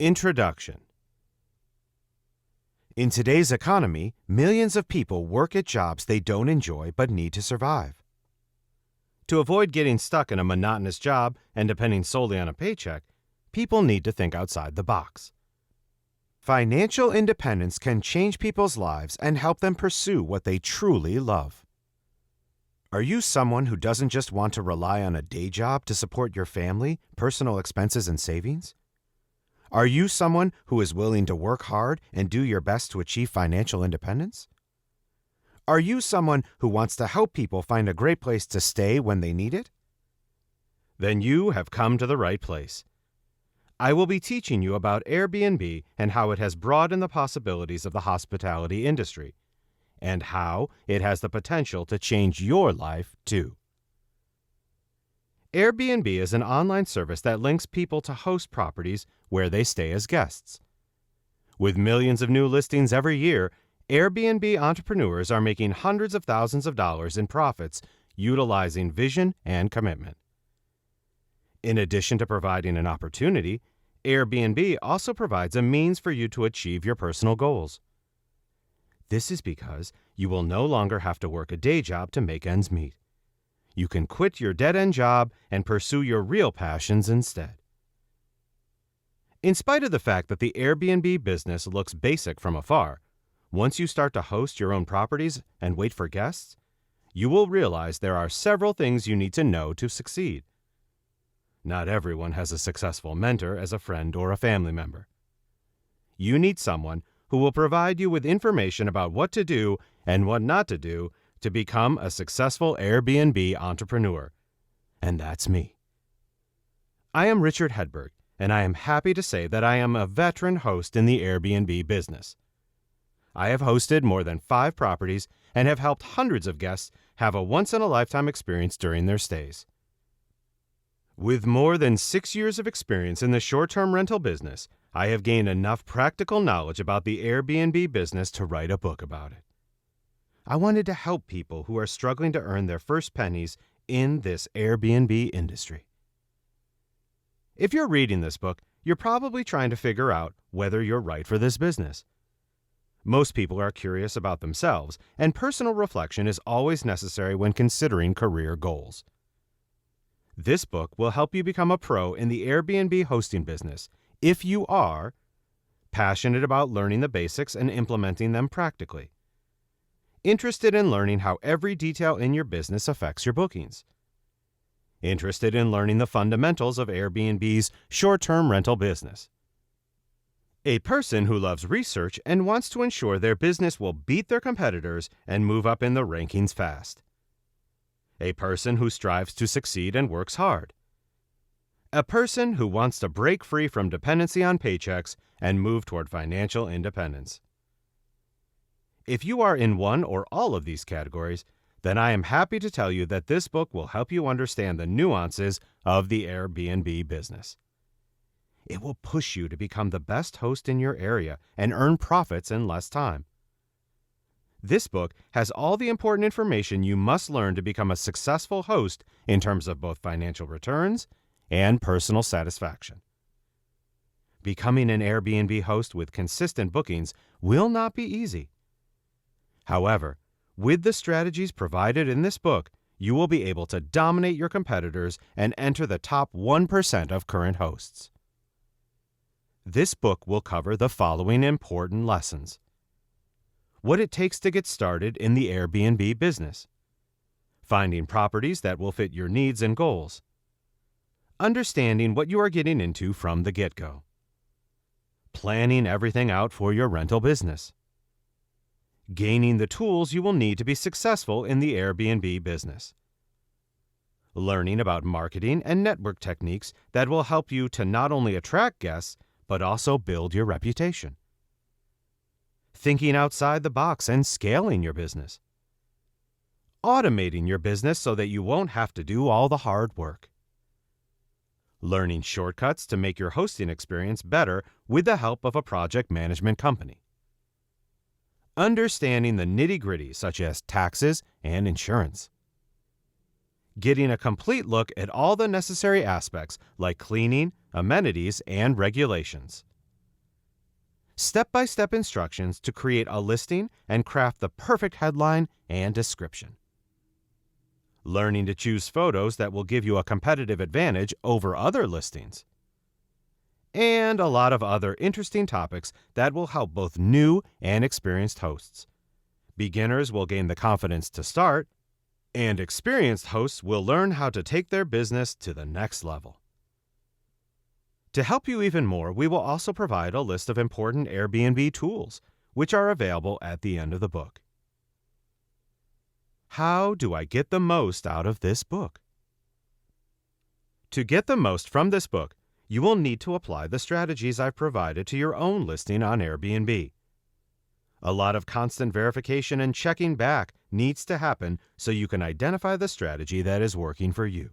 Introduction. In today's economy, millions of people work at jobs they don't enjoy but need to survive. To avoid getting stuck in a monotonous job and depending solely on a paycheck, people need to think outside the box. Financial independence can change people's lives and help them pursue what they truly love. Are you someone who doesn't just want to rely on a day job to support your family, personal expenses, and savings? Are you someone who is willing to work hard and do your best to achieve financial independence? Are you someone who wants to help people find a great place to stay when they need it? Then you have come to the right place. I will be teaching you about Airbnb and how it has broadened the possibilities of the hospitality industry, and how it has the potential to change your life too. Airbnb is an online service that links people to host properties where they stay as guests. With millions of new listings every year, Airbnb entrepreneurs are making hundreds of thousands of dollars in profits utilizing vision and commitment. In addition to providing an opportunity, Airbnb also provides a means for you to achieve your personal goals. This is because you will no longer have to work a day job to make ends meet. You can quit your dead-end job and pursue your real passions instead. In spite of the fact that the Airbnb business looks basic from afar, once you start to host your own properties and wait for guests, you will realize there are several things you need to know to succeed. Not everyone has a successful mentor as a friend or a family member. You need someone who will provide you with information about what to do and what not to do to become a successful Airbnb entrepreneur. And that's me. I am Richard Hedberg, and I am happy to say that I am a veteran host in the Airbnb business. I have hosted more than 5 properties and have helped hundreds of guests have a once-in-a-lifetime experience during their stays. With more than 6 years of experience in the short-term rental business, I have gained enough practical knowledge about the Airbnb business to write a book about it. I wanted to help people who are struggling to earn their first pennies in this Airbnb industry. If you're reading this book, you're probably trying to figure out whether you're right for this business. Most people are curious about themselves, and personal reflection is always necessary when considering career goals. This book will help you become a pro in the Airbnb hosting business if you are passionate about learning the basics and implementing them practically, interested in learning how every detail in your business affects your bookings, interested in learning the fundamentals of Airbnb's short-term rental business, a person who loves research and wants to ensure their business will beat their competitors and move up in the rankings fast, a person who strives to succeed and works hard, a person who wants to break free from dependency on paychecks and move toward financial independence. If you are in one or all of these categories, then I am happy to tell you that this book will help you understand the nuances of the Airbnb business. It will push you to become the best host in your area and earn profits in less time. This book has all the important information you must learn to become a successful host in terms of both financial returns and personal satisfaction. Becoming an Airbnb host with consistent bookings will not be easy. However, with the strategies provided in this book, you will be able to dominate your competitors and enter the top 1% of current hosts. This book will cover the following important lessons: what it takes to get started in the Airbnb business, finding properties that will fit your needs and goals, understanding what you are getting into from the get-go, planning everything out for your rental business, gaining the tools you will need to be successful in the Airbnb business, learning about marketing and network techniques that will help you to not only attract guests, but also build your reputation, thinking outside the box and scaling your business, automating your business so that you won't have to do all the hard work, learning shortcuts to make your hosting experience better with the help of a project management company, understanding the nitty-gritty such as taxes and insurance, getting a complete look at all the necessary aspects like cleaning, amenities, and regulations, step-by-step instructions to create a listing and craft the perfect headline and description. Learning to choose photos that will give you a competitive advantage over other listings. And a lot of other interesting topics that will help both new and experienced hosts. Beginners will gain the confidence to start, and experienced hosts will learn how to take their business to the next level. To help you even more, we will also provide a list of important Airbnb tools, which are available at the end of the book. How do I get the most out of this book? To get the most from this book, you will need to apply the strategies I've provided to your own listing on Airbnb. A lot of constant verification and checking back needs to happen so you can identify the strategy that is working for you.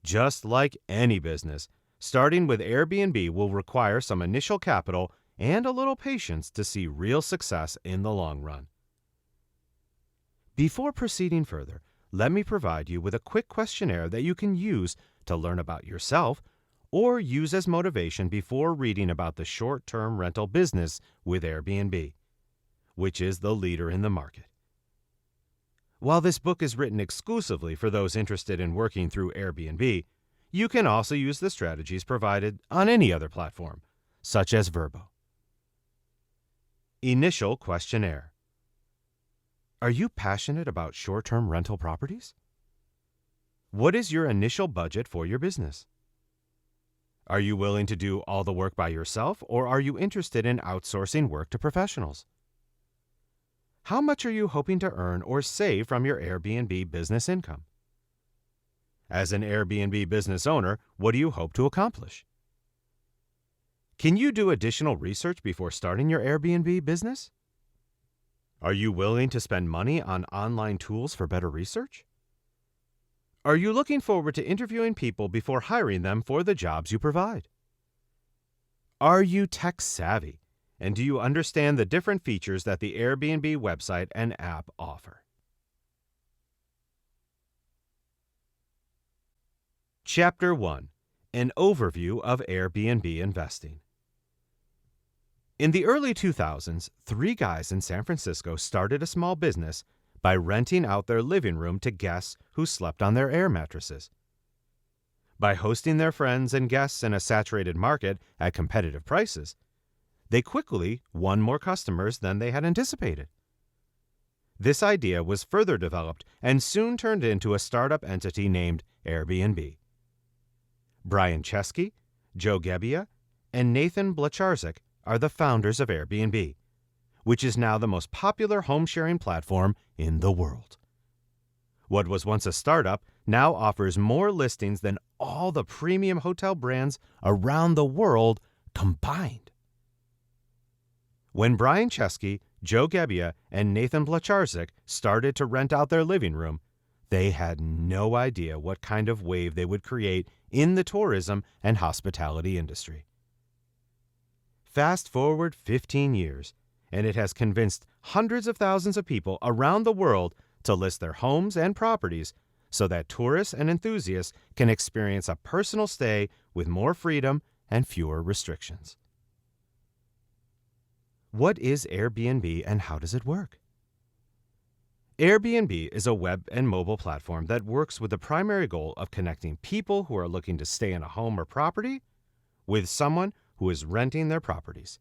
Just like any business, starting with Airbnb will require some initial capital and a little patience to see real success in the long run. Before proceeding further, let me provide you with a quick questionnaire that you can use to learn about yourself or use as motivation before reading about the short-term rental business with Airbnb, which is the leader in the market. While this book is written exclusively for those interested in working through Airbnb, you can also use the strategies provided on any other platform, such as Vrbo. Initial questionnaire. Are you passionate about short-term rental properties? What is your initial budget for your business? Are you willing to do all the work by yourself, or are you interested in outsourcing work to professionals? How much are you hoping to earn or save from your Airbnb business income? As an Airbnb business owner, what do you hope to accomplish? Can you do additional research before starting your Airbnb business? Are you willing to spend money on online tools for better research? Are you looking forward to interviewing people before hiring them for the jobs you provide? Are you tech savvy, and do you understand the different features that the Airbnb website and app offer? Chapter 1. An Overview of Airbnb Investing. In the early 2000s, 3 guys in San Francisco started a small business by renting out their living room to guests who slept on their air mattresses. By hosting their friends and guests in a saturated market at competitive prices, they quickly won more customers than they had anticipated. This idea was further developed and soon turned into a startup entity named Airbnb. Brian Chesky, Joe Gebbia, and Nathan Blecharczyk are the founders of Airbnb, which is now the most popular home-sharing platform in the world. What was once a startup now offers more listings than all the premium hotel brands around the world combined. When Brian Chesky, Joe Gebbia, and Nathan Blecharczyk started to rent out their living room, they had no idea what kind of wave they would create in the tourism and hospitality industry. Fast forward 15 years, and it has convinced hundreds of thousands of people around the world to list their homes and properties so that tourists and enthusiasts can experience a personal stay with more freedom and fewer restrictions. What is Airbnb and how does it work? Airbnb is a web and mobile platform that works with the primary goal of connecting people who are looking to stay in a home or property with someone who is renting their properties.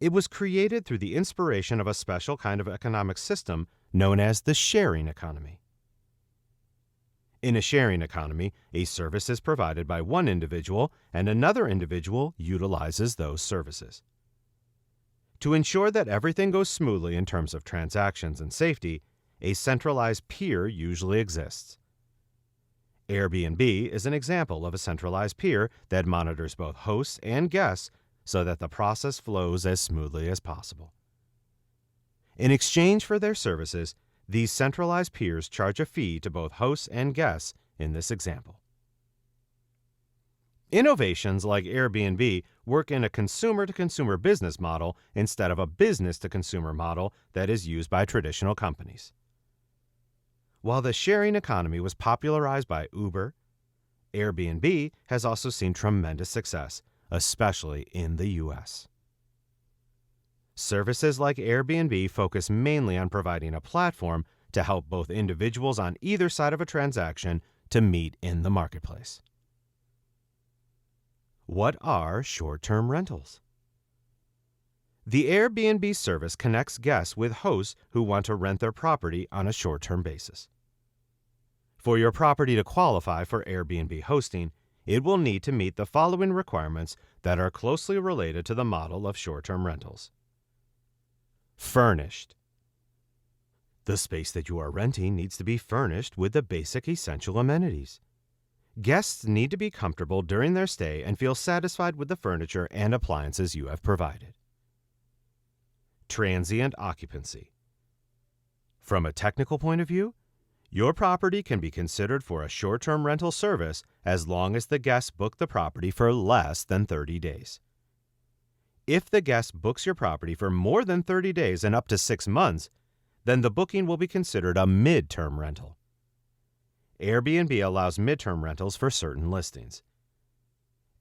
It was created through the inspiration of a special kind of economic system known as the sharing economy. In a sharing economy, a service is provided by one individual and another individual utilizes those services. To ensure that everything goes smoothly in terms of transactions and safety, a centralized peer usually exists. Airbnb is an example of a centralized peer that monitors both hosts and guests so that the process flows as smoothly as possible. In exchange for their services, these centralized peers charge a fee to both hosts and guests in this example. Innovations like Airbnb work in a consumer-to-consumer business model instead of a business-to-consumer model that is used by traditional companies. While the sharing economy was popularized by Uber, Airbnb has also seen tremendous success, especially in the U.S. Services like Airbnb focus mainly on providing a platform to help both individuals on either side of a transaction to meet in the marketplace. What are short-term rentals? The Airbnb service connects guests with hosts who want to rent their property on a short-term basis. For your property to qualify for Airbnb hosting, it will need to meet the following requirements that are closely related to the model of short-term rentals. Furnished. The space that you are renting needs to be furnished with the basic essential amenities. Guests need to be comfortable during their stay and feel satisfied with the furniture and appliances you have provided. Transient occupancy. From a technical point of view, your property can be considered for a short-term rental service as long as the guest booked the property for less than 30 days. If the guest books your property for more than 30 days and up to 6 months, then the booking will be considered a mid-term rental. Airbnb allows mid-term rentals for certain listings.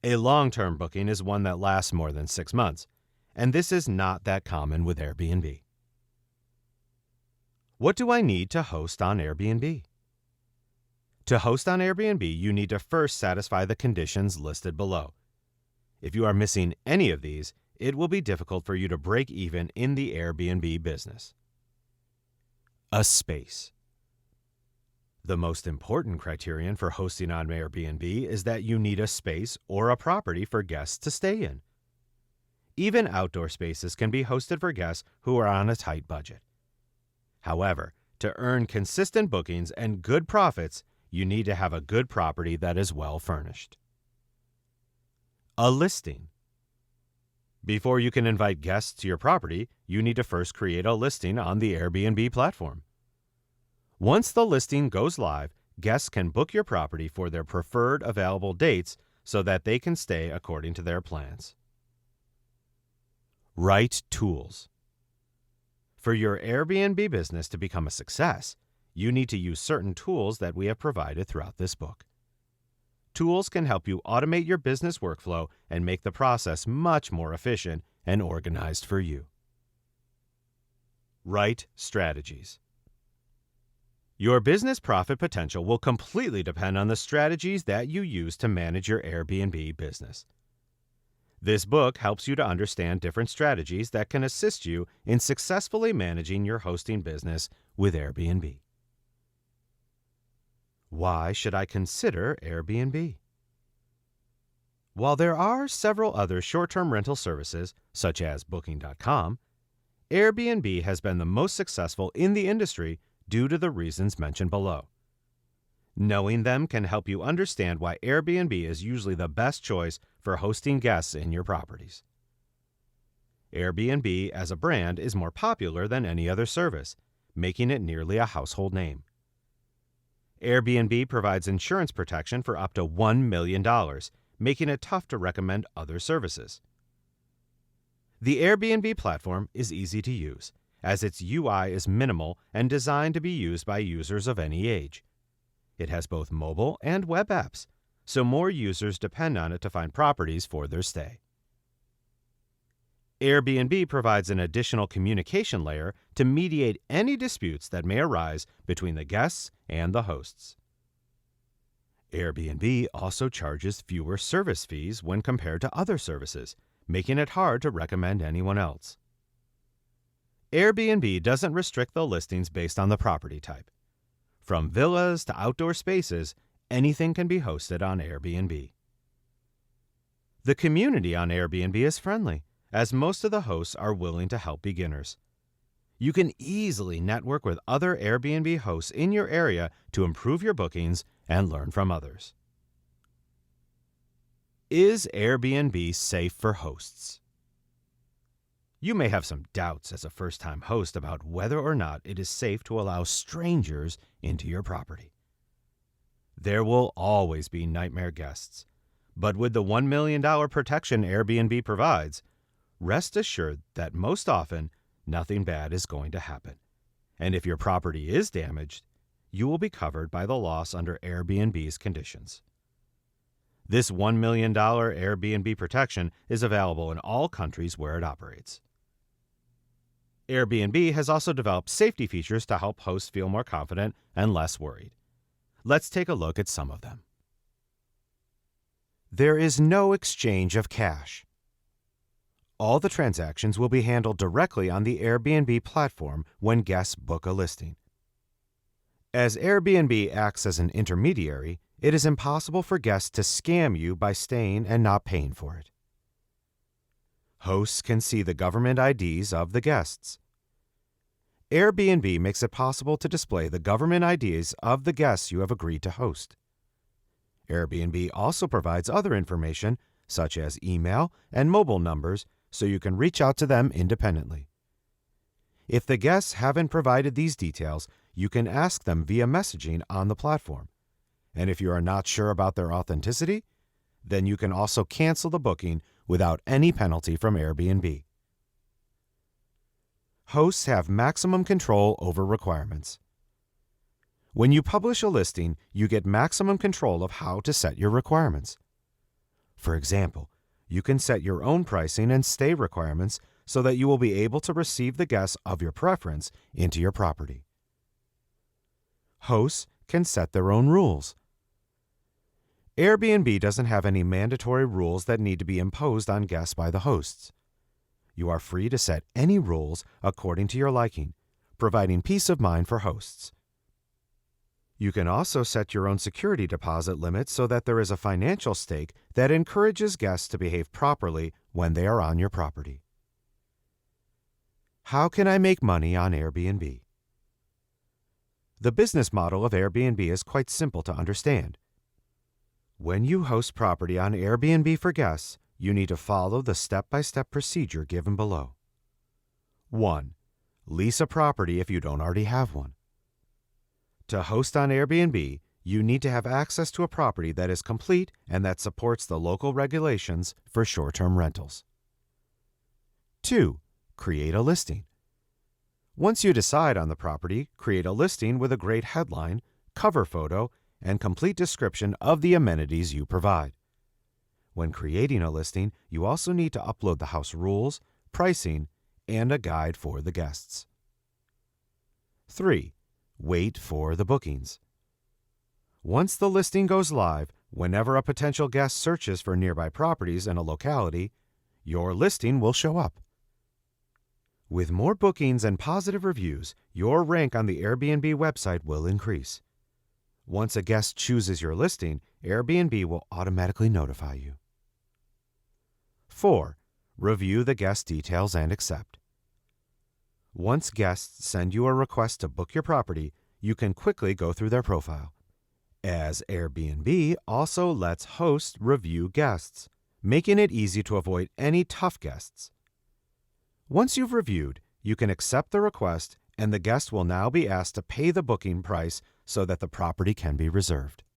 A long-term booking is one that lasts more than 6 months, and this is not that common with Airbnb. What do I need to host on Airbnb? To host on Airbnb, you need to first satisfy the conditions listed below. If you are missing any of these, it will be difficult for you to break even in the Airbnb business. A space. The most important criterion for hosting on Airbnb is that you need a space or a property for guests to stay in. Even outdoor spaces can be hosted for guests who are on a tight budget. However, to earn consistent bookings and good profits, you need to have a good property that is well furnished. A listing. Before you can invite guests to your property, you need to first create a listing on the Airbnb platform. Once the listing goes live, guests can book your property for their preferred available dates so that they can stay according to their plans. Right tools. For your Airbnb business to become a success, you need to use certain tools that we have provided throughout this book. Tools can help you automate your business workflow and make the process much more efficient and organized for you. Right strategies. Your business profit potential will completely depend on the strategies that you use to manage your Airbnb business. This book helps you to understand different strategies that can assist you in successfully managing your hosting business with Airbnb. Why should I consider Airbnb? While there are several other short-term rental services, such as Booking.com, Airbnb has been the most successful in the industry due to the reasons mentioned below. Knowing them can help you understand why Airbnb is usually the best choice for hosting guests in your properties. Airbnb as a brand is more popular than any other service, making it nearly a household name. Airbnb provides insurance protection for up to $1 million, making it tough to recommend other services. The Airbnb platform is easy to use, as its UI is minimal and designed to be used by users of any age. It has both mobile and web apps, so more users depend on it to find properties for their stay. Airbnb provides an additional communication layer to mediate any disputes that may arise between the guests and the hosts. Airbnb also charges fewer service fees when compared to other services, making it hard to recommend anyone else. Airbnb doesn't restrict the listings based on the property type. From villas to outdoor spaces, anything can be hosted on Airbnb. The community on Airbnb is friendly, as most of the hosts are willing to help beginners. You can easily network with other Airbnb hosts in your area to improve your bookings and learn from others. Is Airbnb safe for hosts? You may have some doubts as a first-time host about whether or not it is safe to allow strangers into your property. There will always be nightmare guests, but with the $1 million protection Airbnb provides, rest assured that most often, nothing bad is going to happen. And if your property is damaged, you will be covered by the loss under Airbnb's conditions. This $1 million Airbnb protection is available in all countries where it operates. Airbnb has also developed safety features to help hosts feel more confident and less worried. Let's take a look at some of them. There is no exchange of cash. All the transactions will be handled directly on the Airbnb platform when guests book a listing. As Airbnb acts as an intermediary, it is impossible for guests to scam you by staying and not paying for it. Hosts can see the government IDs of the guests. Airbnb makes it possible to display the government IDs of the guests you have agreed to host. Airbnb also provides other information, such as email and mobile numbers, so you can reach out to them independently. If the guests haven't provided these details, you can ask them via messaging on the platform. And if you are not sure about their authenticity, then you can also cancel the booking without any penalty from Airbnb. Hosts have maximum control over requirements. When you publish a listing, you get maximum control of how to set your requirements. For example, you can set your own pricing and stay requirements so that you will be able to receive the guests of your preference into your property. Hosts can set their own rules. Airbnb doesn't have any mandatory rules that need to be imposed on guests by the hosts. You are free to set any rules according to your liking, providing peace of mind for hosts. You can also set your own security deposit limit so that there is a financial stake that encourages guests to behave properly when they are on your property. How can I make money on Airbnb? The business model of Airbnb is quite simple to understand. When you host property on Airbnb for guests, you need to follow the step-by-step procedure given below. 1. Lease a property if you don't already have one. To host on Airbnb, you need to have access to a property that is complete and that supports the local regulations for short-term rentals. 2. Create a listing. Once you decide on the property, create a listing with a great headline, cover photo, and complete description of the amenities you provide. When creating a listing, you also need to upload the house rules, pricing, and a guide for the guests. 3. Wait for the bookings. Once the listing goes live, whenever a potential guest searches for nearby properties in a locality, your listing will show up. With more bookings and positive reviews, your rank on the Airbnb website will increase. Once a guest chooses your listing, Airbnb will automatically notify you. 4. Review the guest details and accept. Once guests send you a request to book your property, you can quickly go through their profile. As Airbnb also lets hosts review guests, making it easy to avoid any tough guests. Once you've reviewed, you can accept the request and the guest will now be asked to pay the booking price so that the property can be reserved.